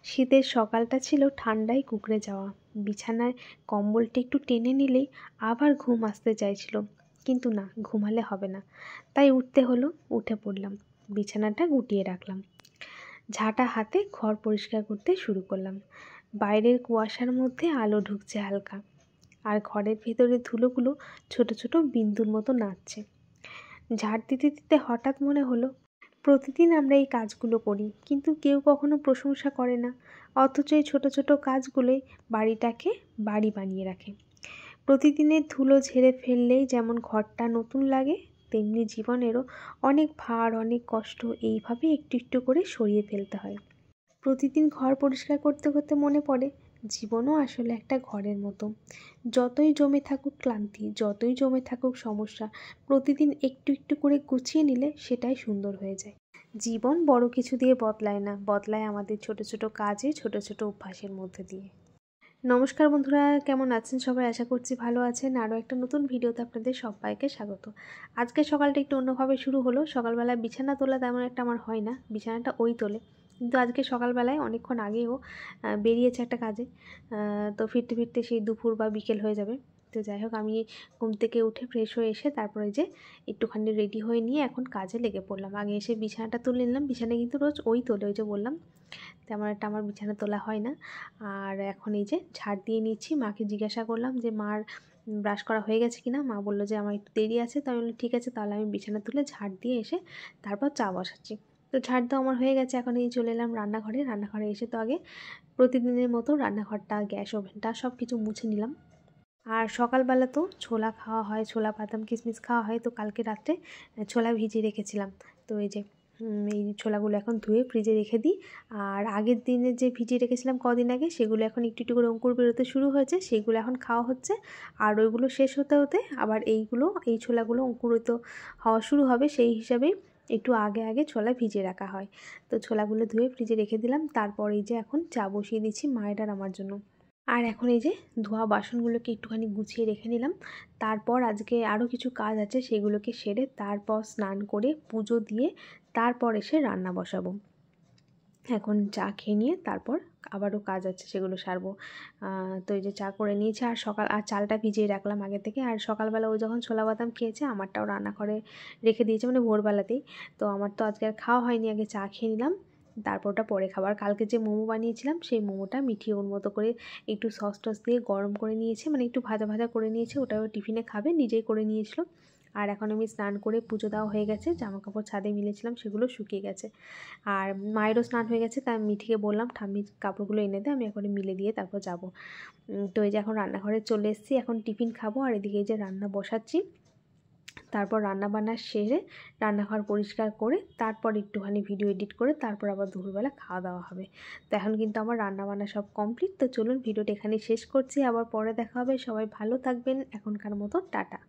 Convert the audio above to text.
শীতের সকালটা ছিল ঠান্ডায় কুঁকড়ে যাওয়া। বিছানায় কম্বলটা একটু টেনে নিলেই আবার ঘুম আসতে চাইছিল, কিন্তু না, ঘুমালে হবে না। তাই উঠতে হলো। উঠে পড়লাম, বিছানাটা গুটিয়ে রাখলাম, ঝাঁটা হাতে ঘর পরিষ্কার করতে শুরু করলাম। বাইরের কুয়াশার মধ্যে আলো ঢুকছে হালকা, আর ঘরের ভেতরে ধুলোগুলো ছোট ছোট বিন্দুর মতো নাচছে। ঝাড় দিতে দিতে হঠাৎ মনে হলো, প্রতিদিন আমরা এই কাজগুলো করি, কিন্তু কেউ কখনো প্রশংসা করে না। অথচ এই ছোট ছোট কাজগুলোই বাড়িটাকে বাড়ি বানিয়ে রাখে। প্রতিদিনের ধুলো ঝেড়ে ফেললেই যেমন ঘরটা নতুন লাগে, তেমনি জীবনেরও অনেক ভার, অনেক কষ্ট এইভাবে একটু একটু করে সরিয়ে ফেলতে হয়। প্রতিদিন ঘর পরিষ্কার করতে করতে মনে পড়ে, জীবনও আসলে একটা ঘরের মতো। যতই জমে থাকুক ক্লান্তি, যতই জমে থাকুক সমস্যা, প্রতিদিন একটু একটু করে গুছিয়ে নিলে সেটাই সুন্দর হয়ে যায়। জীবন বড় কিছু দিয়ে বদলায় না, বদলায় আমাদের ছোট ছোট কাজে, ছোট ছোট অভ্যাসের মধ্যে দিয়ে। নমস্কার বন্ধুরা, কেমন আছেন সবাই? আশা করছি ভালো আছেন। আরও একটা নতুন ভিডিওতে আপনাদের সবাইকে স্বাগত। আজকে সকালটা একটু অন্যভাবে শুরু হলো। সকালবেলা বিছানা তোলা তেমন একটা আমার হয় না, বিছানাটা ওই তোলে। কিন্তু আজকে সকালবেলায় অনেকক্ষণ আগেও বেরিয়েছে একটা কাজে, তো ফিরতে ফিরতে সেই দুপুর বা বিকেল হয়ে যাবে। তো যাই হোক, আমি ঘুম থেকে উঠে ফ্রেশ হয়ে এসে তারপরে যে একটুখানি রেডি হয়ে নিয়ে এখন কাজে লেগে পড়লাম। আগে এসে বিছানাটা তুলে নিলাম। বিছানা কিন্তু রোজ ওই তোলে, ওই যে বললাম, তেমন একটা আমার বিছানা তোলা হয় না। আর এখন এই যে ঝাড় দিয়ে নিচ্ছি। মাকে জিজ্ঞাসা করলাম যে মার ব্রাশ করা হয়ে গেছে কিনা। মা বললো যে আমার একটু দেরি আছে। তো আমি বললাম ঠিক আছে, তাহলে আমি বিছানা তুলে ঝাড় দিয়ে এসে তারপর চা বসাচ্ছি। তো ঝাড় দেওয়া আমার হয়ে গেছে। এখন এই চলে এলাম রান্নাঘরে। রান্নাঘরে এসে তো আগে প্রতিদিনের মতো রান্নাঘরটা, গ্যাস ওভেনটা সব কিছু মুছে নিলাম। আর সকালবেলা তো ছোলা খাওয়া হয়, ছোলা বাদাম কিশমিশ খাওয়া হয়। তো কালকে রাত্রে ছোলা ভিজিয়ে রেখেছিলাম। তো এই যে এই ছোলাগুলো এখন ধুয়ে ফ্রিজে রেখে দিই। আর আগের দিনে যে ভিজিয়ে রেখেছিলাম কদিন আগে, সেগুলো এখন একটু একটু করে অঙ্কুর বেরোতে শুরু হয়েছে, সেগুলো এখন খাওয়া হচ্ছে। আর ওইগুলো শেষ হতে হতে আবার এই ছোলাগুলো অঙ্কুরিত হওয়া শুরু হবে, সেই হিসাবেই একটু আগে আগে ছোলা ভিজিয়ে রাখা হয়। তো ছোলাগুলো ধুয়ে ফ্রিজে রেখে দিলাম। তারপর এই যে এখন চা বসিয়ে দিচ্ছি মায়ের আর আমার জন্য। আর এখন এই যে ধোয়া বাসনগুলোকে একটুখানি গুছিয়ে রেখে নিলাম। তারপর আজকে আরও কিছু কাজ আছে, সেগুলোকে সেরে তারপর স্নান করে পুজো দিয়ে তারপর এসে রান্না বসাবো। এখন চা খেয়ে নিয়ে তারপর আবারও কাজ আছে, সেগুলো সারবো। তো এই যে চা করে নিয়েছি, আর চালটা ভিজিয়ে রাখলাম আগে থেকে। আর সকালবেলা ও যখন ছোলা বাদাম খেয়েছে, আমারটাও রান্নাঘরে রেখে দিয়েছে, মানে ভোরবেলাতেই। তো আমার তো আজকে আর খাওয়া হয়নি, আগে চা খেয়ে নিলাম, তারপর ওটা পরে খাবার। কালকে যে মোমো বানিয়েছিলাম, সেই মোমোটা মিঠিয়ে ওর মতো করে একটু সস টস দিয়ে গরম করে নিয়েছে, মানে একটু ভাজা ভাজা করে নিয়েছে। ওটাও টিফিনে খাবে, নিজেই করে নিয়েছিল। আর এখন আমি স্নান করে পুজো দেওয়া হয়ে গেছে, জামাকাপড় ছাদে মিলেছিলাম সেগুলো শুকিয়ে গেছে। আর মায়েরও স্নান হয়ে গেছে, তাই মিঠিকে বললাম ঠাম্মির কাপড়গুলো এনে দে, আমি এখন মিলে দিয়ে তারপর যাব। তো এই যে এখন রান্নাঘরে চলে এসেছি, এখন টিফিন খাবো। আর এদিকে এই যে রান্না বসাচ্ছি। তারপর রান্নাবান্না সেরে রান্নাঘর পরিষ্কার করে তারপর একটুখানি ভিডিও এডিট করে তারপর আবার দুপুরবেলা খাওয়া দাওয়া হবে। তো এখন কিন্তু আমার রান্নাবান্না সব কমপ্লিট। তো চলুন ভিডিওটা এখানে শেষ করছি, আবার পরে দেখা হবে। সবাই ভালো থাকবেন, এখনকার মতো টাটা।